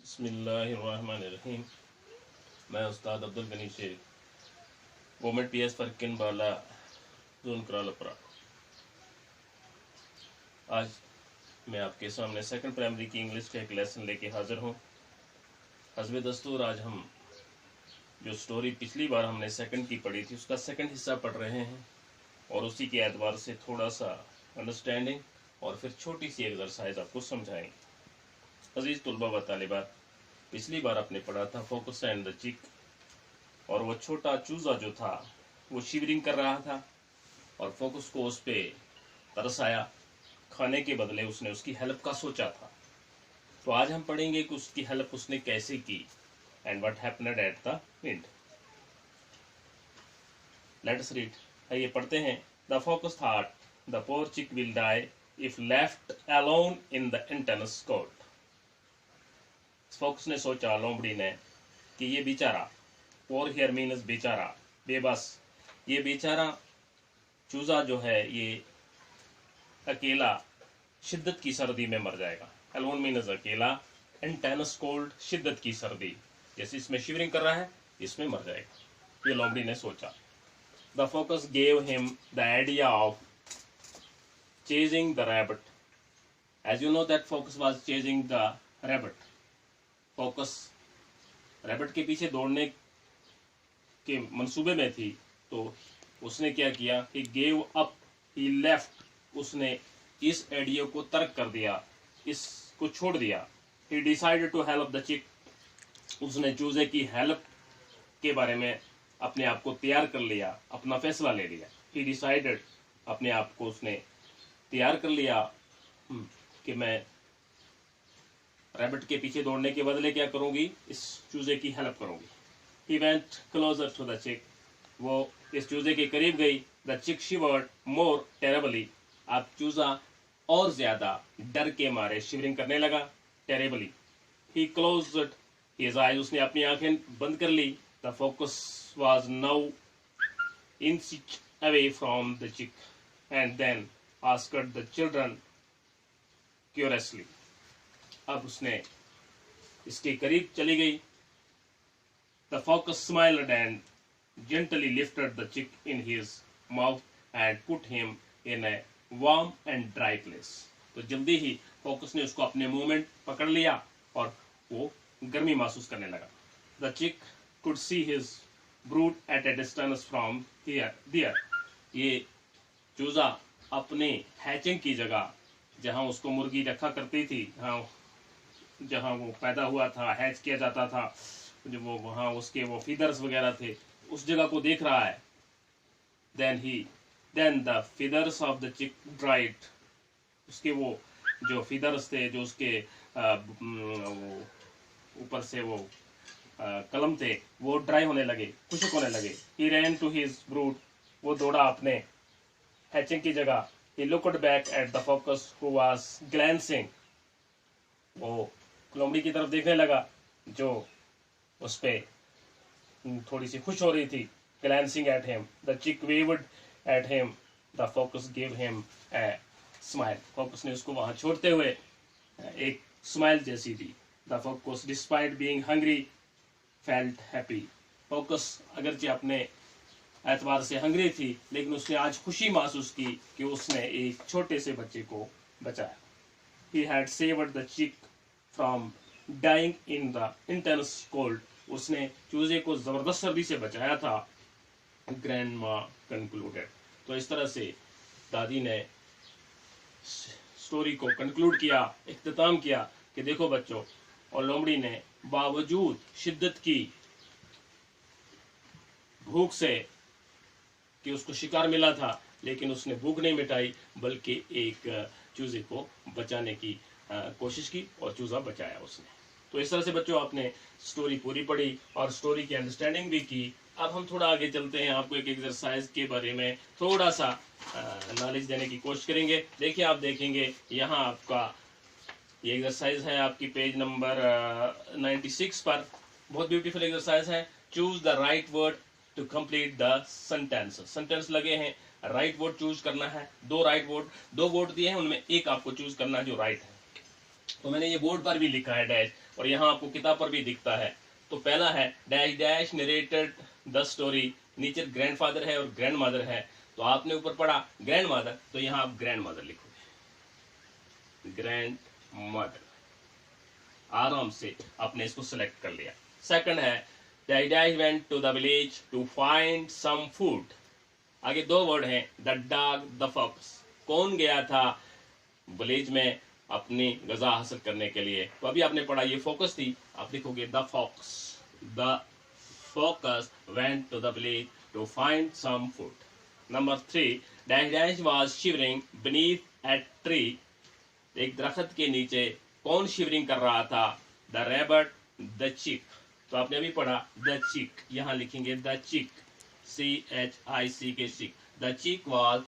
बिस्मिल्लाहिर्रहमानिर्रहीम। मैं उस्ताद Abdul Gani Shaikh, government PS for Kinbala zone Karalpara. आज मैं आपके सामने सेकंड प्राइमरी की इंग्लिश का एक लेसन लेके हाजिर हूँ। हस्बे दस्तूर आज हम जो स्टोरी पिछली बार हमने सेकंड की पढ़ी थी उसका सेकंड हिस्सा पढ़ रहे हैं और उसी के एतबार से थोड़ा सा अंडरस्टैंडिंग और फिर छोटी सी एक्सरसाइज आपको समझाएंगे। अजीज तुलबा व तालिबात, पिछली बार आपने पढ़ा था फोकस एंड द चिक, और वो छोटा चूजा जो था वो शिवरिंग कर रहा था और फोकस को उस पे तरस आया। खाने के बदले उसने उसकी हेल्प का सोचा था। तो आज हम पढ़ेंगे कि उसकी हेल्प उसने कैसे की and what happened at the end. Let us read. आइए पढ़ते हैं। The focus thought the poor chick will die if left alone in the entrance court. Focus ने सोचा, लोमड़ी ने, कि ये बेचारा, पोर हियर मीन्स बेचारा, बेबस, ये बेचारा चूजा जो है ये अकेला शिद्दत की सर्दी में मर जाएगा। अलोन मीन्स अकेला, इंटेंस कोल्ड शिद्दत की सर्दी, जैसे इसमें शिवरिंग कर रहा है इसमें मर जाएगा। ये लोमड़ी ने सोचा। The focus gave him the idea of chasing the rabbit. As you know that focus was chasing the rabbit. Focus rabbit के पीछे दौड़ने के मंसूबे में थी, तो उसने क्या किया कि गेव अप, ही लेफ्ट, उसने इस आइडिया को तर्क कर दिया, इसको छोड़ दिया। He decided to help the chick, उसने चूजे की हेल्प के बारे में अपने आप को तैयार कर लिया, अपना फैसला ले लिया। ही डिसाइडेड, अपने आप को उसने तैयार कर लिया कि मैं रैबिट के पीछे दौड़ने के बदले क्या करूंगी, इस चूजे की हेल्प करूंगी। He went closer to the chick, वो इस चूजे के करीब गई। द चिक शिवर्ड मोर टेरेबली, अब चूजा और ज्यादा डर के मारे शिवरिंग करने लगा, terribly. He closed his eyes, उसने अपनी आंखें बंद कर ली। The fox was now inch away from the chick and then asked the children curiously, अब उसने इसके करीब चली गई। The fox smiled and gently lifted the chick in his mouth and put him in a warm and dry place. तो जल्दी ही focus ने उसको अपने मुंह में पकड़ लिया और वो गर्मी महसूस करने लगा। The chick could see his brood at a distance from there. ये चूजा अपने हैचिंग की जगह, जहां उसको मुर्गी रखा करती थी, जहां वो पैदा हुआ था, हैच किया जाता था, जो वो वहां उसके वो फीदर्स वगैरह थे, उस जगह को देख रहा है। then the feathers of the chick dried, उसके वो जो फीदर्स थे, जो उसके ऊपर से वो कलम थे, वो ड्राई होने लगे, खुशक होने लगे। he ran to his brood, वो दौड़ा अपने हैचिंग की जगह। he looked back at the focus who was glancing, वो लोमड़ी की तरफ देखने लगा जो उस पे थोड़ी सी खुश हो रही थी। glancing at him, the chick waved at him, the focus gave him a smile, focus ने उसको वहां छोड़ते हुए एक स्माइल जैसी दी। the focus despite being hungry felt happy, focus अगरचे अपने एतबार से हंग्री थी लेकिन उसने आज खुशी महसूस की कि उसने एक छोटे से बच्चे को बचाया। he had saved the chick from dying in the intense cold, उसने चूजे को जबरदस्त सर्दी से बचाया था। ग्रैंड माँ कंक्लूडेड, तो इस तरह से दादी ने स्टोरी को कंक्लूड किया, इख्तिताम किया कि देखो बच्चों, और लोमड़ी ने बावजूद शिद्दत की भूख से कि उसको शिकार मिला था, लेकिन उसने भूख नहीं मिटाई बल्कि एक चूजे को बचाने की कोशिश की और चूजा बचाया उसने। तो इस तरह से बच्चों आपने स्टोरी पूरी पढ़ी और स्टोरी की अंडरस्टैंडिंग भी की। अब हम थोड़ा आगे चलते हैं, आपको एक एक्सरसाइज के बारे में थोड़ा सा नॉलेज देने की कोशिश करेंगे। देखिए, आप देखेंगे यहाँ आपका ये एक्सरसाइज है आपकी पेज नंबर 96 पर। बहुत ब्यूटीफुल एक्सरसाइज है। Choose the right word to complete the sentence. Sentence लगे हैं, राइट वर्ड चूज करना है। दो वर्ड दिए हैं, उनमें एक आपको चूज करना है जो राइट है। तो मैंने ये बोर्ड पर भी लिखा है डैश, और यहाँ आपको किताब पर भी दिखता है। तो पहला है dash dash narrated the story, नीचे ग्रैंडफादर है और ग्रैंड मदर है, तो आपने ऊपर पढ़ा ग्रैंड मदर, तो यहाँ आप ग्रैंड मदर लिखोगे, ग्रैंड मदर। आराम से आपने इसको सेलेक्ट कर लिया। सेकंड है dash dash went to the village to find some food. आगे दो वर्ड हैं, द डॉग द फॉक्स। कौन गया था विलेज में अपनी गजा हासिल करने के लिए? तो अभी आपने पढ़ा ये फोकस थी, आप लिखोगे the fox, the focus went to the village to find some food. Number 3, dash dash was shivering beneath a tree. एक दरख्त के नीचे कौन शिवरिंग कर रहा था? द रैबट द चिक। तो आपने अभी पढ़ा द चिक, यहाँ लिखेंगे द चिक, CHIC के चिक। द चिक वाज